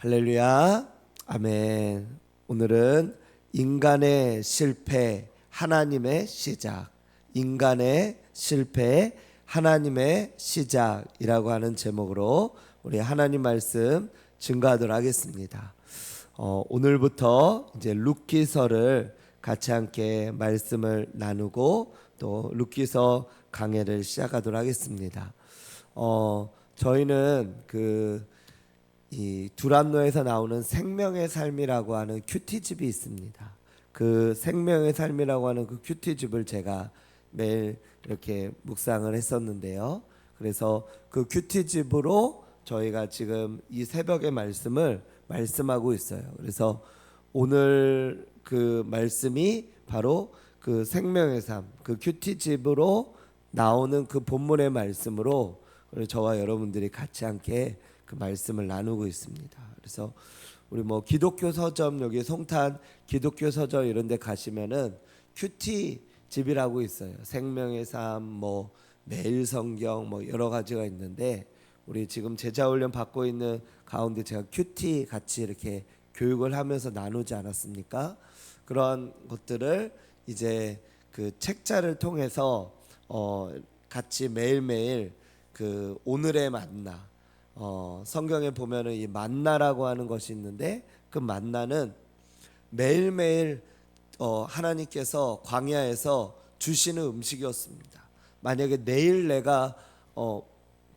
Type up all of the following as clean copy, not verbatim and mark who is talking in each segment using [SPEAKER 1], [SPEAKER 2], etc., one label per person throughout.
[SPEAKER 1] 할렐루야. 아멘. 오늘은 인간의 실패, 하나님의 시작. 인간의 실패, 하나님의 시작이라고 하는 제목으로 우리 하나님 말씀 증거하도록 하겠습니다. 오늘부터 이제 룻기서를 같이 함께 말씀을 나누고 또 룻기서 강해를 시작하도록 하겠습니다. 저희는 이 두란노에서 나오는 생명의 삶이라고 하는 큐티집이 있습니다. 그 생명의 삶이라고 하는 그 큐티집을 제가 매일 이렇게 묵상을 했었는데요. 그래서 그 큐티집으로 저희가 지금 이 새벽의 말씀을 말씀하고 있어요. 그래서 오늘 그 말씀이 바로 그 생명의 삶, 그 큐티집으로 나오는 그 본문의 말씀으로 저와 여러분들이 같이 함께 그 말씀을 나누고 있습니다. 그래서 우리 기독교 서점, 여기 송탄 기독교 서점 이런 데 가시면은 큐티 집이라고 있어요. 생명의 삶, 매일 성경 여러 가지가 있는데, 우리 지금 제자 훈련 받고 있는 가운데 제가 큐티 같이 이렇게 교육을 하면서 나누지 않았습니까? 그런 것들을 이제 그 책자를 통해서 같이 매일매일 그 오늘의 만나, 성경에 보면은 이 만나라고 하는 것이 있는데, 그 만나는 매일매일 하나님께서 광야에서 주시는 음식이었습니다. 만약에 내일 내가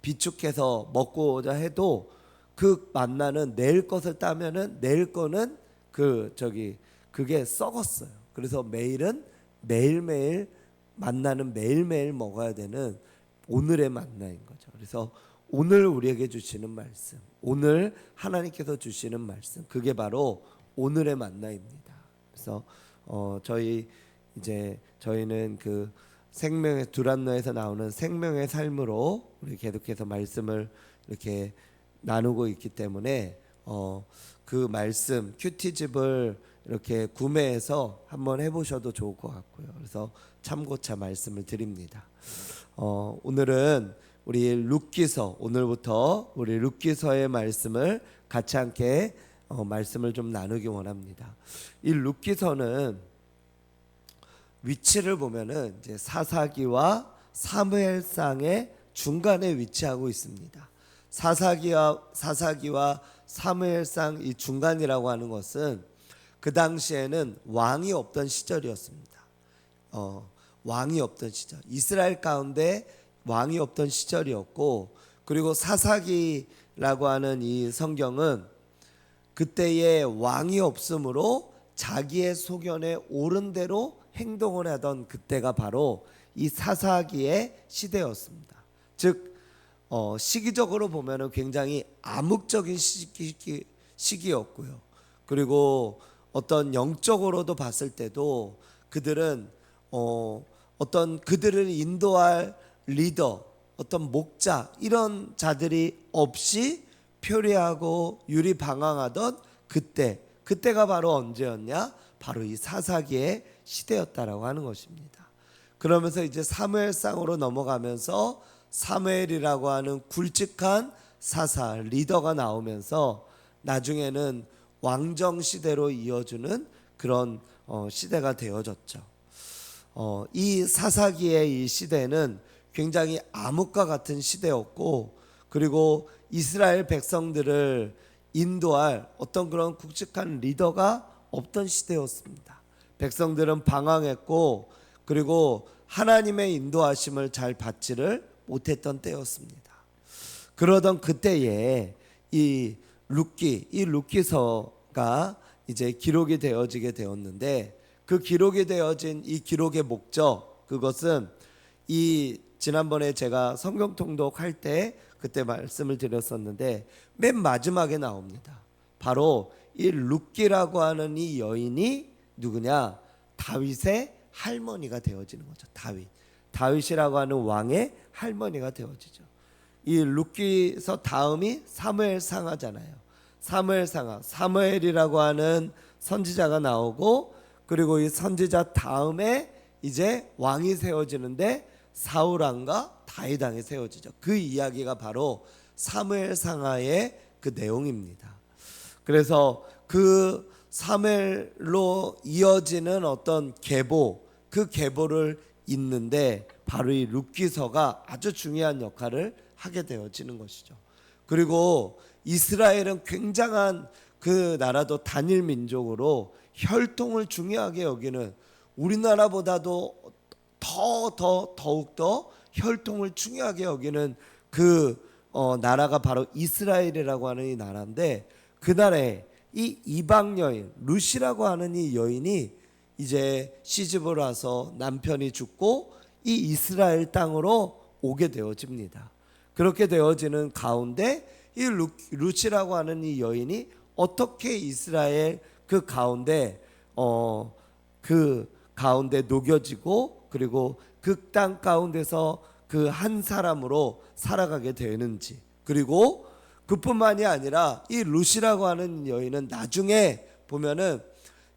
[SPEAKER 1] 비축해서 먹고자 해도 그 만나는 내일 것을 따면은 내일 거는 그게 썩었어요. 그래서 매일은 매일매일 만나는 매일매일 먹어야 되는 오늘의 만나인 거죠. 그래서 오늘 우리에게 주시는 말씀, 오늘 하나님께서 주시는 말씀, 그게 바로 오늘의 만나입니다. 그래서 저희는 그 생명의 두란노에서 나오는 생명의 삶으로 우리 계속해서 말씀을 이렇게 나누고 있기 때문에 그 말씀 큐티집을 이렇게 구매해서 한번 해보셔도 좋을 것 같고요. 그래서 참고차 말씀을 드립니다. 오늘은 우리 룻기서, 오늘부터 우리 룻기서의 말씀을 같이 함께 말씀을 좀 나누기 원합니다. 이 룻기서는 위치를 보면은 이제 사사기와 사무엘상의 중간에 위치하고 있습니다. 사사기와 사무엘상 이 중간이라고 하는 것은 그 당시에는 왕이 없던 시절이었습니다. 왕이 없던 시절, 이스라엘 가운데 왕이 없던 시절이었고, 그리고 사사기라고 하는 이 성경은 그때의 왕이 없으므로 자기의 소견에 옳은 대로 행동을 하던 그때가 바로 이 사사기의 시대였습니다. 즉 시기적으로 보면은 굉장히 암묵적인 시기였고요. 그리고 어떤 영적으로도 봤을 때도 그들은 어떤 그들을 인도할 리더, 어떤 목자, 이런 자들이 없이 표리하고 유리방황하던 그때가 바로 언제였냐? 바로 이 사사기의 시대였다라고 하는 것입니다. 그러면서 이제 사무엘상으로 넘어가면서 사무엘이라고 하는 굵직한 사사 리더가 나오면서 나중에는 왕정 시대로 이어주는 그런 시대가 되어졌죠. 이 사사기의 이 시대는 굉장히 암흑과 같은 시대였고, 그리고 이스라엘 백성들을 인도할 어떤 그런 굵직한 리더가 없던 시대였습니다. 백성들은 방황했고, 그리고 하나님의 인도하심을 잘 받지를 못했던 때였습니다. 그러던 그때에 이 룻기서가 이제 기록이 되어지게 되었는데, 그 기록이 되어진 이 기록의 목적, 그것은 지난번에 제가 성경 통독할 때 그때 말씀을 드렸었는데, 맨 마지막에 나옵니다. 바로 이 룻기라고 하는 이 여인이 누구냐? 다윗의 할머니가 되어지는 거죠. 다윗이라고 하는 왕의 할머니가 되어지죠. 이 룻기서 다음이 사무엘상하잖아요. 사무엘이라고 하는 선지자가 나오고, 그리고 이 선지자 다음에 이제 왕이 세워지는데 사울 왕과 다윗 왕이 세워지죠. 그 이야기가 바로 사무엘상하의 그 내용입니다. 그래서 그 사무엘로 이어지는 어떤 계보, 그 계보를 잇는데 바로 이 룻기서가 아주 중요한 역할을 하게 되어지는 것이죠. 그리고 이스라엘은 굉장한 그 나라도 단일 민족으로 혈통을 중요하게 여기는, 우리나라보다도 더욱더 혈통을 중요하게 여기는 그 나라가 바로 이스라엘이라고 하는 이 나라인데, 그 나라에 이 이방 여인 룻이라고 하는 이 여인이 이제 시집을 와서 남편이 죽고 이 이스라엘 땅으로 오게 되어집니다. 그렇게 되어지는 가운데 이 룻이라고 하는 이 여인이 어떻게 이스라엘 그 가운데 녹여지고, 그리고 그 땅 가운데서 그 한 사람으로 살아가게 되는지, 그리고 그뿐만이 아니라 이 룻이라고 하는 여인은 나중에 보면은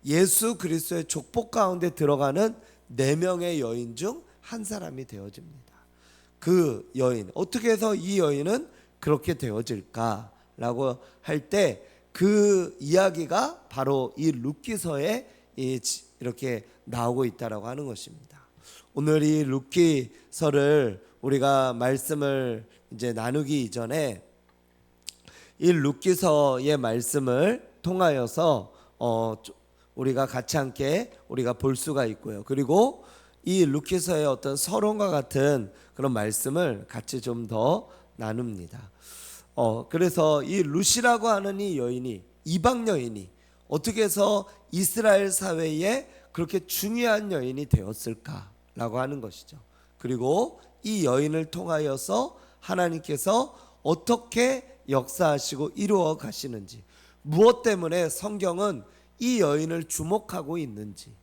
[SPEAKER 1] 예수 그리스도의 족복 가운데 들어가는 4명의 여인 중 한 사람이 되어집니다. 그 여인, 어떻게 해서 이 여인은 그렇게 되어질까라고 할 때 그 이야기가 바로 이 룻기서에 이렇게 나오고 있다라고 하는 것입니다. 오늘 이 룻기서를 우리가 말씀을 이제 나누기 이전에 이 룻기서의 말씀을 통하여서 우리가 같이 함께 우리가 볼 수가 있고요. 그리고 이 룻기서의 어떤 서론과 같은 그런 말씀을 같이 좀 더 나눕니다. 그래서 이 룻이라고 하는 이 여인이, 이방 여인이 어떻게 해서 이스라엘 사회에 그렇게 중요한 여인이 되었을까라고 하는 것이죠. 그리고 이 여인을 통하여서 하나님께서 어떻게 역사하시고 이루어 가시는지, 무엇 때문에 성경은 이 여인을 주목하고 있는지,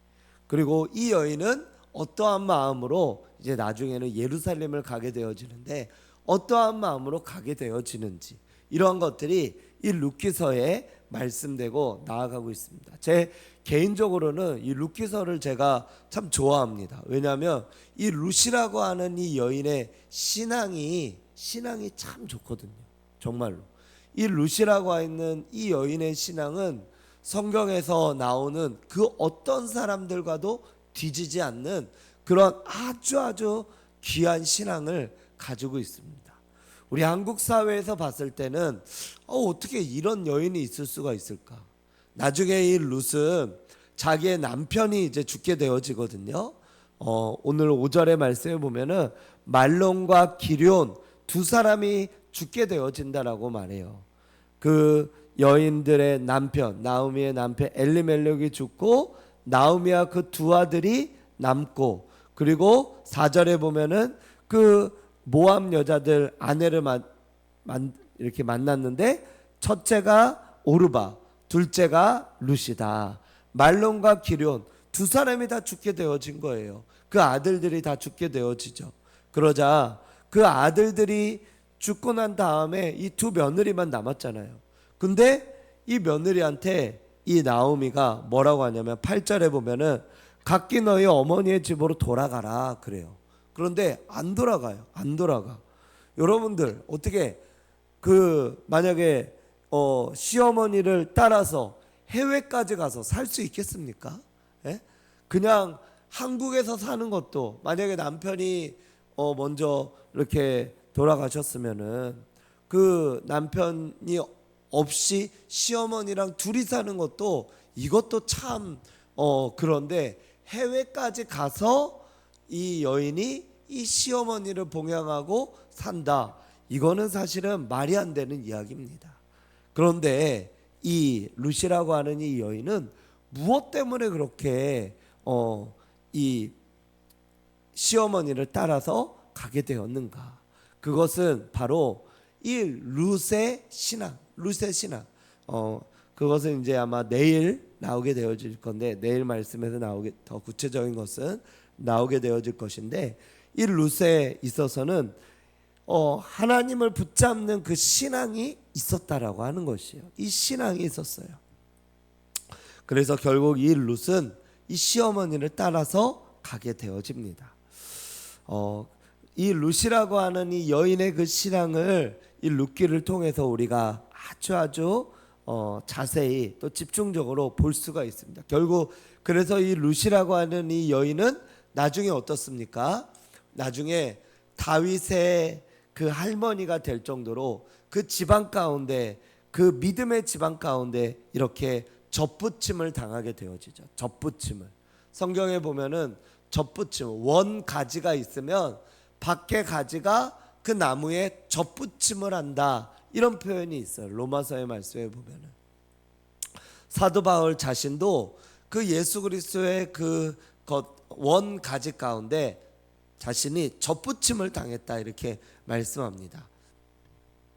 [SPEAKER 1] 그리고 이 여인은 어떠한 마음으로 이제 나중에는 예루살렘을 가게 되어지는데 어떠한 마음으로 가게 되어지는지, 이러한 것들이 이 룻기서에 말씀되고 나아가고 있습니다. 제 개인적으로는 이 룻기서를 제가 참 좋아합니다. 왜냐하면 이 룻이라고 하는 이 여인의 신앙이 참 좋거든요. 정말로 이 룻이라고 하는 이 여인의 신앙은 성경에서 나오는 그 어떤 사람들과도 뒤지지 않는 그런 아주 귀한 신앙을 가지고 있습니다. 우리 한국 사회에서 봤을 때는 어떻게 이런 여인이 있을 수가 있을까? 나중에 이 룻은 자기의 남편이 이제 죽게 되어지거든요. 오늘 5절의 말씀에 보면은 말론과 기럨 두 사람이 죽게 되어진다라고 말해요. 그 여인들의 남편, 나오미의 남편 엘리멜렉이 죽고 나오미와 그 두 아들이 남고, 그리고 4절에 보면은 그 모압 여자들 아내를 이렇게 만났는데 첫째가 오르바, 둘째가 룻이다. 말론과 기럨 두 사람이 다 죽게 되어진 거예요. 그 아들들이 다 죽게 되어지죠. 그러자 그 아들들이 죽고 난 다음에 이 두 며느리만 남았잖아요. 근데 이 며느리한테 이 나오미가 뭐라고 하냐면 8절에 보면은 각기 너희 어머니의 집으로 돌아가라 그래요. 그런데 안 돌아가요. 안 돌아가. 여러분들 어떻게 만약에 시어머니를 따라서 해외까지 가서 살 수 있겠습니까? 예? 그냥 한국에서 사는 것도, 만약에 남편이 먼저 이렇게 돌아가셨으면은 그 남편이 없이 시어머니랑 둘이 사는 것도, 이것도 참 그런데 해외까지 가서 이 여인이 이 시어머니를 봉양하고 산다. 이거는 사실은 말이 안 되는 이야기입니다. 그런데 이 룻이라고 하는 이 여인은 무엇 때문에 그렇게 이 시어머니를 따라서 가게 되었는가? 그것은 바로 이 룻의 신앙. 그것은 이제 아마 내일 나오게 되어질 건데, 내일 말씀에서 더 구체적인 것은 나오게 되어질 것인데, 이 룻에 있어서는 하나님을 붙잡는 그 신앙이 있었다라고 하는 것이에요. 이 신앙이 있었어요. 그래서 결국 이 룻은 이 시어머니를 따라서 가게 되어집니다. 이 룻이라고 하는 이 여인의 그 신앙을 이 룻기를 통해서 우리가 아주 자세히 또 집중적으로 볼 수가 있습니다. 결국 그래서 이 룻이라고 하는 이 여인은 나중에 어떻습니까? 나중에 다윗의 그 할머니가 될 정도로 그 집안 가운데, 그 믿음의 집안 가운데 이렇게 접붙임을 당하게 되어지죠. 접붙임을. 성경에 보면은 접붙임, 원 가지가 있으면 밖에 가지가 그 나무에 접붙임을 한다, 이런 표현이 있어요. 로마서의 말씀에 보면은 사도 바울 자신도 그 예수 그리스도의 그 원 가지 가운데 자신이 접붙임을 당했다, 이렇게 말씀합니다.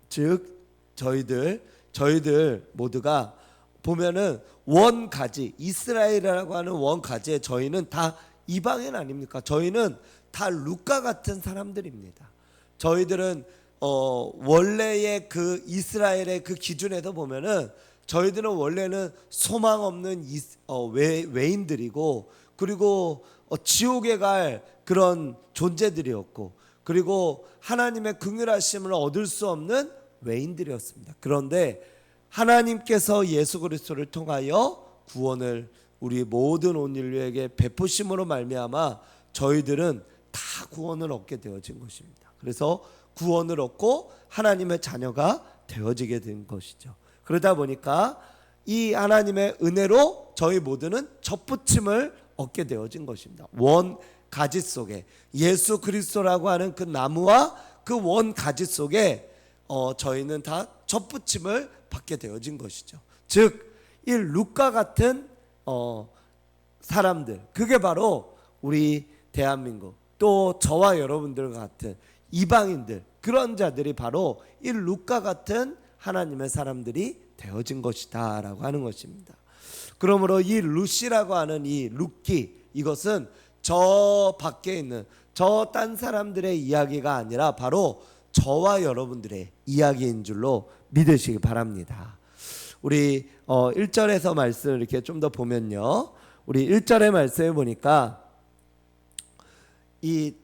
[SPEAKER 1] 즉 저희들 모두가 보면은 원 가지, 이스라엘이라고 하는 원 가지에 저희는 다 이방인 아닙니까? 저희는 다 룻과 같은 사람들입니다. 저희들은 원래의 그 이스라엘의 그 기준에서 보면은 저희들은 원래는 소망 없는 외인들이고, 그리고 지옥에 갈 그런 존재들이었고, 그리고 하나님의 긍휼하심을 얻을 수 없는 외인들이었습니다. 그런데 하나님께서 예수 그리스도를 통하여 구원을 우리 모든 온 인류에게 베푸심으로 말미암아 저희들은 다 구원을 얻게 되어진 것입니다. 그래서 구원을 얻고 하나님의 자녀가 되어지게 된 것이죠. 그러다 보니까 이 하나님의 은혜로 저희 모두는 접붙임을 얻게 되어진 것입니다. 원 가지 속에 예수 그리스도라고 하는 그 나무와 그 원 가지 속에 저희는 다 접붙임을 받게 되어진 것이죠. 즉 이 룻과 같은 사람들, 그게 바로 우리 대한민국, 또 저와 여러분들 같은 이방인들, 그런 자들이 바로 이 룻과 같은 하나님의 사람들이 되어진 것이다 라고 하는 것입니다. 그러므로 이 룻이라고 하는 이 룻기, 이것은 저 밖에 있는 저 딴 사람들의 이야기가 아니라 바로 저와 여러분들의 이야기인 줄로 믿으시기 바랍니다. 우리 1절에서 말씀을 이렇게 좀 더 보면요, 우리 1절의 말씀에 보니까 이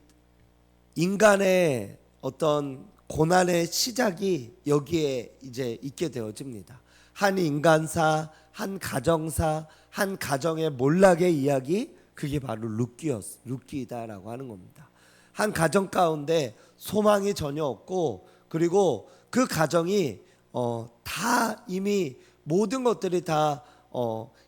[SPEAKER 1] 인간의 어떤 고난의 시작이 여기에 이제 있게 되어집니다. 한 인간사, 한 가정사, 한 가정의 몰락의 이야기, 그게 바로 룻기다라고 하는 겁니다. 한 가정 가운데 소망이 전혀 없고, 그리고 그 가정이 다 이미 모든 것들이 다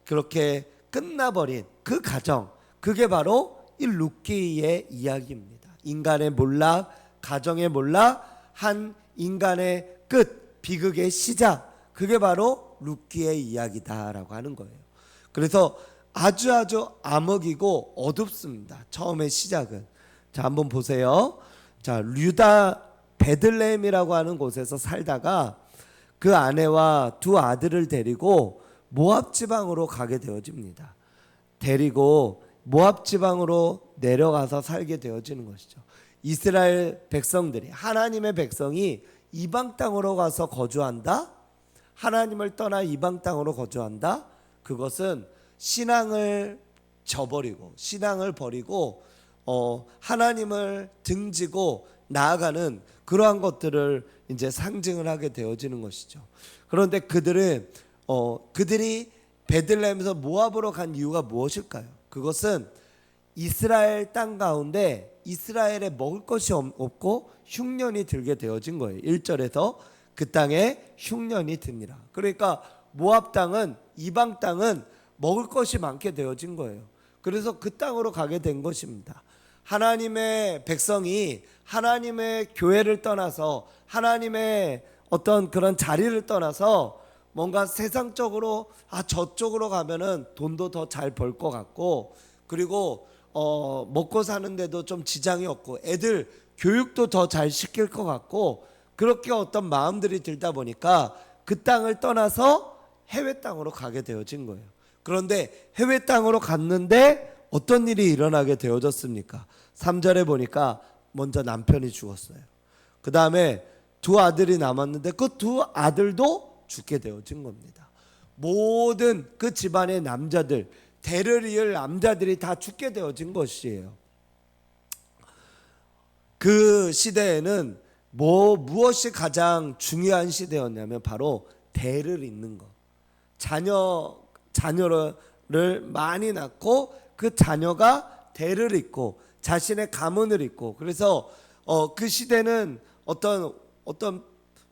[SPEAKER 1] 그렇게 끝나버린 그 가정, 그게 바로 이 룻기의 이야기입니다. 인간의 몰락, 가정의 몰락, 한 인간의 끝, 비극의 시작, 그게 바로 룻기의 이야기다라고 하는 거예요. 그래서 아주 암흑이고 어둡습니다. 처음의 시작은. 자, 한번 보세요. 자, 류다 베들레헴이라고 하는 곳에서 살다가 그 아내와 두 아들을 데리고 모압 지방으로 가게 되어집니다. 데리고 모압 지방으로 내려가서 살게 되어지는 것이죠. 이스라엘 백성들이, 하나님의 백성이 이방 땅으로 가서 거주한다? 하나님을 떠나 이방 땅으로 거주한다? 그것은 신앙을 저버리고, 신앙을 버리고 하나님을 등지고 나아가는 그러한 것들을 이제 상징을 하게 되어지는 것이죠. 그런데 그들이 베들레헴에서 모압으로 간 이유가 무엇일까요? 그것은 이스라엘 땅 가운데 이스라엘에 먹을 것이 없고 흉년이 들게 되어진 거예요. 1절에서 그 땅에 흉년이 듭니다. 그러니까 모압 땅은, 이방 땅은 먹을 것이 많게 되어진 거예요. 그래서 그 땅으로 가게 된 것입니다. 하나님의 백성이 하나님의 교회를 떠나서, 하나님의 어떤 그런 자리를 떠나서 뭔가 세상적으로 저쪽으로 가면은 돈도 더 잘 벌 것 같고, 그리고 먹고 사는데도 좀 지장이 없고, 애들 교육도 더 잘 시킬 것 같고, 그렇게 어떤 마음들이 들다 보니까 그 땅을 떠나서 해외 땅으로 가게 되어진 거예요. 그런데 해외 땅으로 갔는데 어떤 일이 일어나게 되어졌습니까? 3절에 보니까 먼저 남편이 죽었어요. 그 다음에 두 아들이 남았는데 그 두 아들도 죽게 되어진 겁니다. 모든 그 집안의 남자들, 대를 이을 남자들이 다 죽게 되어진 것이에요. 그 시대에는 무엇이 가장 중요한 시대였냐면 바로 대를 잇는 것. 자녀를 많이 낳고 그 자녀가 대를 잇고 자신의 가문을 잇고, 그래서 그 시대는 어떤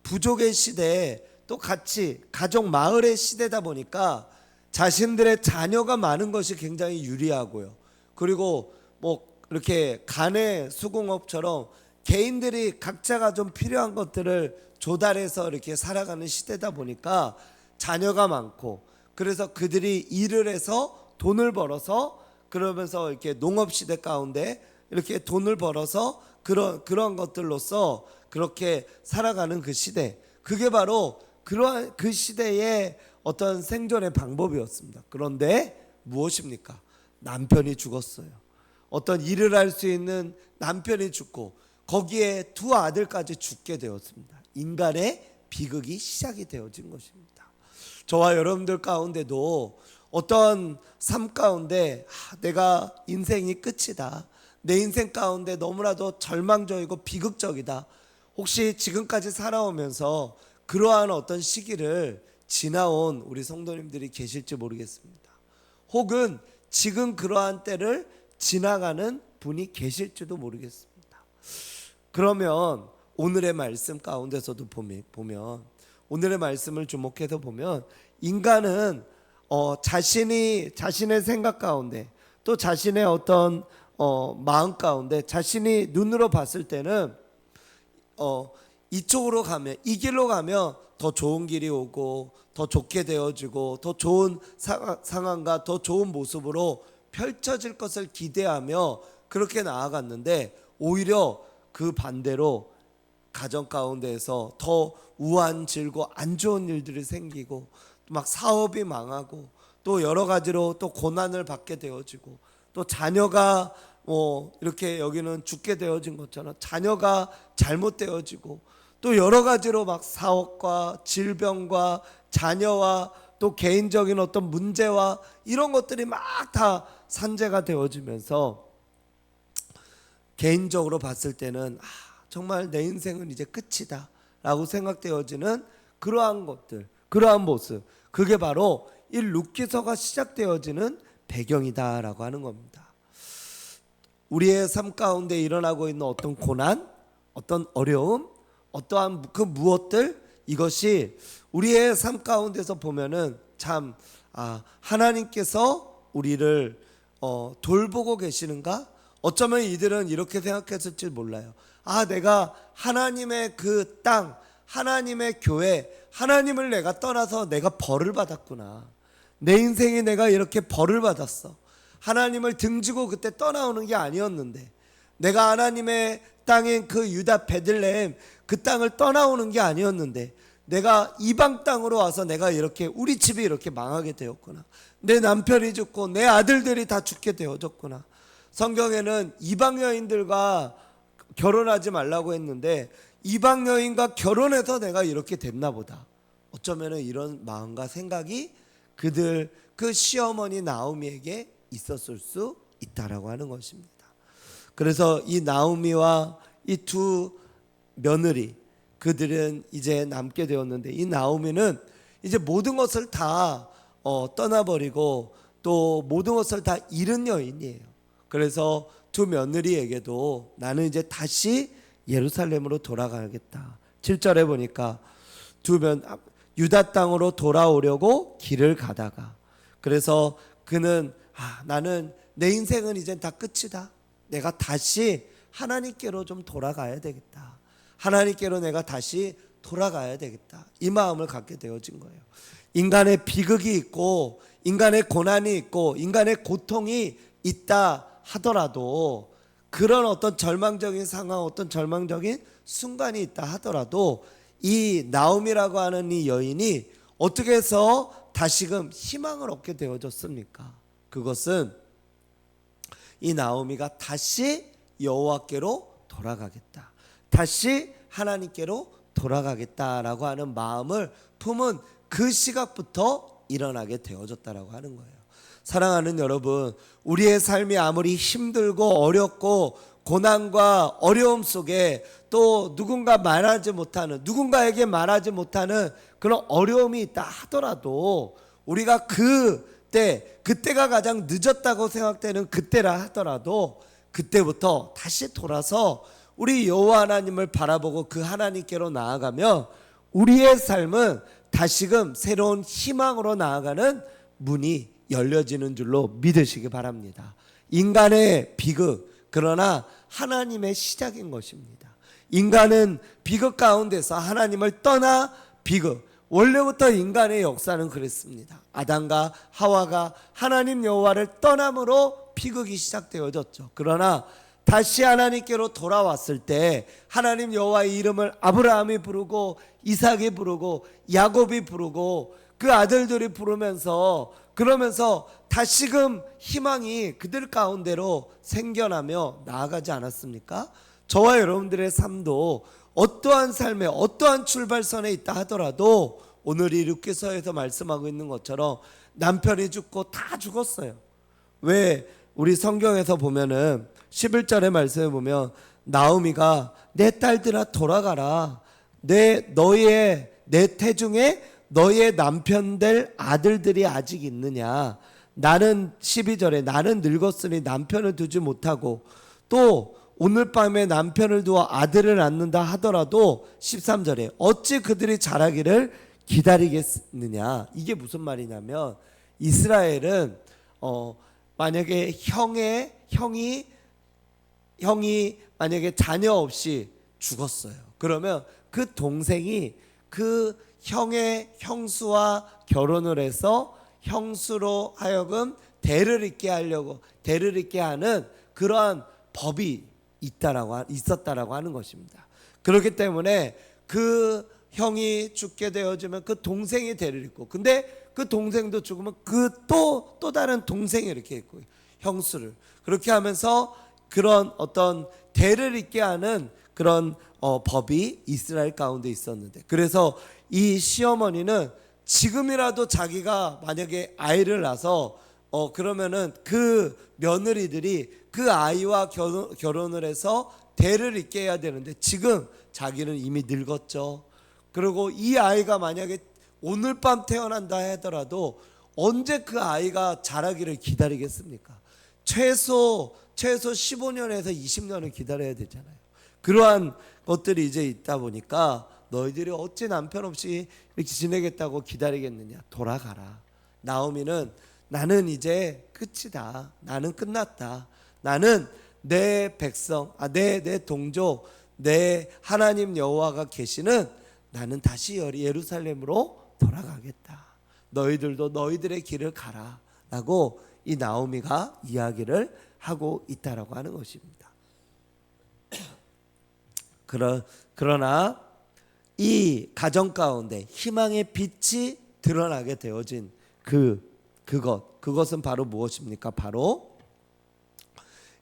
[SPEAKER 1] 부족의 시대에 또 같이 가족 마을의 시대다 보니까 자신들의 자녀가 많은 것이 굉장히 유리하고요. 그리고 뭐 이렇게 가내 수공업처럼 개인들이 각자가 좀 필요한 것들을 조달해서 이렇게 살아가는 시대다 보니까 자녀가 많고, 그래서 그들이 일을 해서 돈을 벌어서, 그러면서 이렇게 농업 시대 가운데 이렇게 돈을 벌어서 그런 것들로서 그렇게 살아가는 그 시대, 그게 바로 그러한 그 시대의 어떤 생존의 방법이었습니다. 그런데 무엇입니까? 남편이 죽었어요. 어떤 일을 할 수 있는 남편이 죽고 거기에 두 아들까지 죽게 되었습니다. 인간의 비극이 시작이 되어진 것입니다. 저와 여러분들 가운데도 어떤 삶 가운데 내가 인생이 끝이다, 내 인생 가운데 너무나도 절망적이고 비극적이다, 혹시 지금까지 살아오면서 그러한 어떤 시기를 지나온 우리 성도님들이 계실지 모르겠습니다. 혹은 지금 그러한 때를 지나가는 분이 계실지도 모르겠습니다. 그러면 오늘의 말씀 가운데서도 보면 오늘의 말씀을 주목해서 보면 인간은 자신의 생각 가운데 또 자신의 어떤 마음 가운데 자신이 눈으로 봤을 때는 이쪽으로 가면, 이 길로 가면 더 좋은 길이 오고 더 좋게 되어지고 더 좋은 상황과 더 좋은 모습으로 펼쳐질 것을 기대하며 그렇게 나아갔는데, 오히려 그 반대로 가정 가운데에서 더 우환질고 안 좋은 일들이 생기고 막 사업이 망하고 또 여러 가지로 또 고난을 받게 되어지고, 또 자녀가 이렇게 여기는 죽게 되어진 것처럼 자녀가 잘못되어지고, 또 여러 가지로 막 사업과 질병과 자녀와 또 개인적인 어떤 문제와 이런 것들이 막 다 산재가 되어지면서 개인적으로 봤을 때는 정말 내 인생은 이제 끝이다 라고 생각되어지는 그러한 것들, 그러한 모습, 그게 바로 이 룻기서가 시작되어지는 배경이다 라고 하는 겁니다. 우리의 삶 가운데 일어나고 있는 어떤 고난, 어떤 어려움, 어떠한 그 무엇들, 이것이 우리의 삶 가운데서 보면은 참 하나님께서 우리를 돌보고 계시는가? 어쩌면 이들은 이렇게 생각했을지 몰라요. 내가 하나님의 그 땅, 하나님의 교회, 하나님을 내가 떠나서 내가 벌을 받았구나. 내 인생에 내가 이렇게 벌을 받았어. 하나님을 등지고 그때 떠나오는 게 아니었는데, 내가 하나님의 땅인 그 유다 베들레헴 그 땅을 떠나오는 게 아니었는데, 내가 이방 땅으로 와서 내가 이렇게 우리 집이 이렇게 망하게 되었구나. 내 남편이 죽고 내 아들들이 다 죽게 되어졌구나. 성경에는 이방 여인들과 결혼하지 말라고 했는데 이방 여인과 결혼해서 내가 이렇게 됐나 보다. 어쩌면 이런 마음과 생각이 그 시어머니 나오미에게 있었을 수 있다라고 하는 것입니다. 그래서 이 나오미와 이 두 며느리, 그들은 이제 남게 되었는데, 이 나오미는 이제 모든 것을 다 떠나버리고 또 모든 것을 다 잃은 여인이에요. 그래서 두 며느리에게도 나는 이제 다시 예루살렘으로 돌아가야겠다. 7절에 보니까 유다 땅으로 돌아오려고 길을 가다가, 그래서 그는 나는 내 인생은 이제 다 끝이다. 내가 다시 하나님께로 좀 돌아가야 되겠다. 하나님께로 내가 다시 돌아가야 되겠다. 이 마음을 갖게 되어진 거예요. 인간의 비극이 있고 인간의 고난이 있고 인간의 고통이 있다 하더라도, 그런 어떤 절망적인 상황, 어떤 절망적인 순간이 있다 하더라도, 이 나오미라고 하는 이 여인이 어떻게 해서 다시금 희망을 얻게 되어졌습니까? 그것은 이 나오미가 다시 여호와께로 돌아가겠다, 다시 하나님께로 돌아가겠다라고 하는 마음을 품은 그 시각부터 일어나게 되어졌다라고 하는 거예요. 사랑하는 여러분, 우리의 삶이 아무리 힘들고 어렵고 고난과 어려움 속에 또 누군가에게 말하지 못하는 그런 어려움이 있다 하더라도, 우리가 그때가 가장 늦었다고 생각되는 그때라 하더라도 그때부터 다시 돌아서 우리 여호와 하나님을 바라보고 그 하나님께로 나아가며 우리의 삶은 다시금 새로운 희망으로 나아가는 문이 열려지는 줄로 믿으시기 바랍니다. 인간의 비극, 그러나 하나님의 시작인 것입니다. 인간은 비극 가운데서 하나님을 떠나 비극, 원래부터 인간의 역사는 그랬습니다. 아담과 하와가 하나님 여호와를 떠남으로 비극이 시작되어졌죠. 그러나 다시 하나님께로 돌아왔을 때 하나님 여호와의 이름을 아브라함이 부르고 이삭이 부르고 야곱이 부르고 그 아들들이 부르면서 그러면서 다시금 희망이 그들 가운데로 생겨나며 나아가지 않았습니까? 저와 여러분들의 삶도 어떠한 삶에 어떠한 출발선에 있다 하더라도 오늘 이 룻기서에서 말씀하고 있는 것처럼 남편이 죽고 다 죽었어요. 왜 우리 성경에서 보면은 11절의 말씀에 보면 나오미가 내 딸들아 돌아가라. 내 태중에 너희의 남편 될 아들들이 아직 있느냐. 나는 12절에 나는 늙었으니 남편을 두지 못하고 또 오늘 밤에 남편을 두어 아들을 낳는다 하더라도 13절에 어찌 그들이 자라기를 기다리겠느냐. 이게 무슨 말이냐면 이스라엘은 만약에 형이 만약에 자녀 없이 죽었어요. 그러면 그 동생이 그 형의 형수와 결혼을 해서 형수로 하여금 대를 잇게 하는 그러한 법이 있었다라고 하는 것입니다. 그렇기 때문에 그 형이 죽게 되어지면 그 동생이 대를 잇고, 근데 그 동생도 죽으면 그 또 다른 동생이 이렇게 있고 형수를 그렇게 하면서 그런 어떤 대를 잇게 하는 그런 법이 이스라엘 가운데 있었는데, 그래서 이 시어머니는 지금이라도 자기가 만약에 아이를 낳아서 그러면은 그 며느리들이 그 아이와 결혼을 해서 대를 잇게 해야 되는데 지금 자기는 이미 늙었죠. 그리고 이 아이가 만약에 오늘 밤 태어난다 하더라도 언제 그 아이가 자라기를 기다리겠습니까? 최소 15년에서 20년을 기다려야 되잖아요. 그러한 것들이 이제 있다 보니까 너희들이 어찌 남편 없이 이렇게 지내겠다고 기다리겠느냐. 돌아가라. 나오미는 나는 이제 끝이다. 나는 끝났다. 나는 내 백성, 내 동족, 내 하나님 여호와가 계시는 나는 다시 예루살렘으로 돌아가겠다. 너희들도 너희들의 길을 가라 라고 이 나오미가 이야기를 하고 있다라고 하는 것입니다. 그러나 이 가정 가운데 희망의 빛이 드러나게 되어진 그것은 바로 무엇입니까? 바로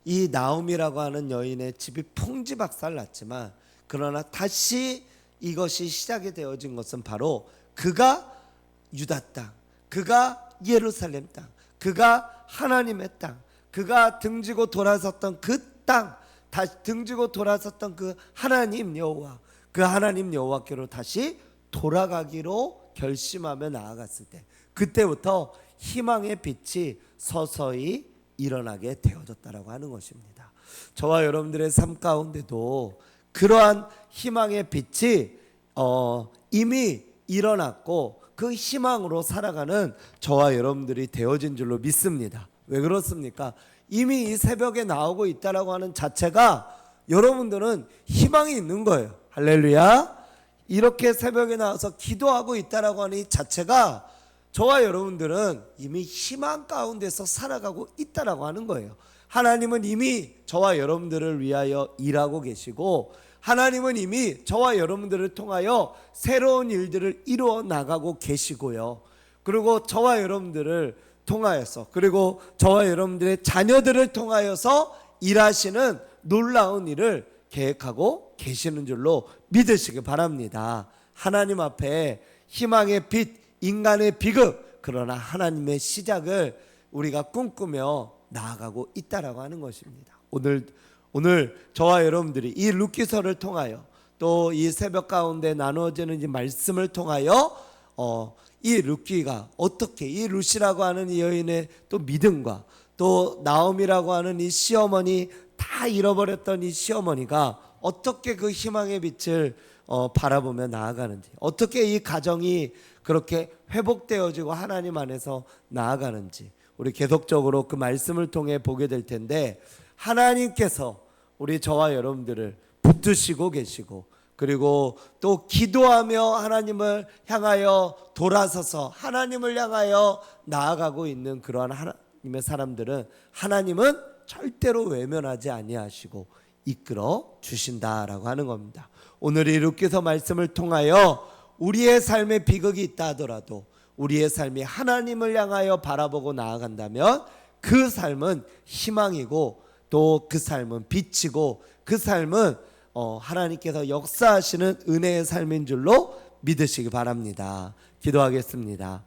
[SPEAKER 1] 이 나오미라고 하는 여인의 집이 풍지박살 났지만 그러나 다시 이것이 시작이 되어진 것은 바로 그가 유다 땅, 그가 예루살렘 땅, 그가 하나님의 땅, 그가 등지고 돌아섰던 그 땅, 등지고 돌아섰던 그 하나님 여호와, 그 하나님 여호와께로 다시 돌아가기로 결심하며 나아갔을 때, 그때부터 희망의 빛이 서서히 일어나게 되어졌다라고 하는 것입니다. 저와 여러분들의 삶 가운데도 그러한 희망의 빛이 이미 일어났고 그 희망으로 살아가는 저와 여러분들이 되어진 줄로 믿습니다. 왜 그렇습니까? 이미 이 새벽에 나오고 있다라고 하는 자체가 여러분들은 희망이 있는 거예요. 할렐루야. 이렇게 새벽에 나와서 기도하고 있다라고 하는 이 자체가 저와 여러분들은 이미 희망 가운데서 살아가고 있다라고 하는 거예요. 하나님은 이미 저와 여러분들을 위하여 일하고 계시고 하나님은 이미 저와 여러분들을 통하여 새로운 일들을 이루어 나가고 계시고요. 그리고 저와 여러분들을 통하여서, 그리고 저와 여러분들의 자녀들을 통하여서 일하시는 놀라운 일을 계획하고 계시는 줄로 믿으시기 바랍니다. 하나님 앞에 희망의 빛, 인간의 비극, 그러나 하나님의 시작을 우리가 꿈꾸며 나아가고 있다라고 하는 것입니다. 오늘 저와 여러분들이 이 룻기서를 통하여 또 이 새벽 가운데 나누어지는 이 말씀을 통하여 이 룻기가 어떻게 이 룻이라고 하는 이 여인의 또 믿음과 또 나옴이라고 하는 이 시어머니 다 잃어버렸던 이 시어머니가 어떻게 그 희망의 빛을 바라보며 나아가는지, 어떻게 이 가정이 그렇게 회복되어지고 하나님 안에서 나아가는지 우리 계속적으로 그 말씀을 통해 보게 될 텐데, 하나님께서 우리 저와 여러분들을 붙드시고 계시고, 그리고 또 기도하며 하나님을 향하여 돌아서서 하나님을 향하여 나아가고 있는 그러한 하나님의 사람들은 하나님은 절대로 외면하지 아니하시고 이끌어 주신다라고 하는 겁니다. 오늘 이 룻기서 말씀을 통하여 우리의 삶에 비극이 있다 하더라도 우리의 삶이 하나님을 향하여 바라보고 나아간다면 그 삶은 희망이고 또 그 삶은 빛이고 그 삶은 하나님께서 역사하시는 은혜의 삶인 줄로 믿으시기 바랍니다. 기도하겠습니다.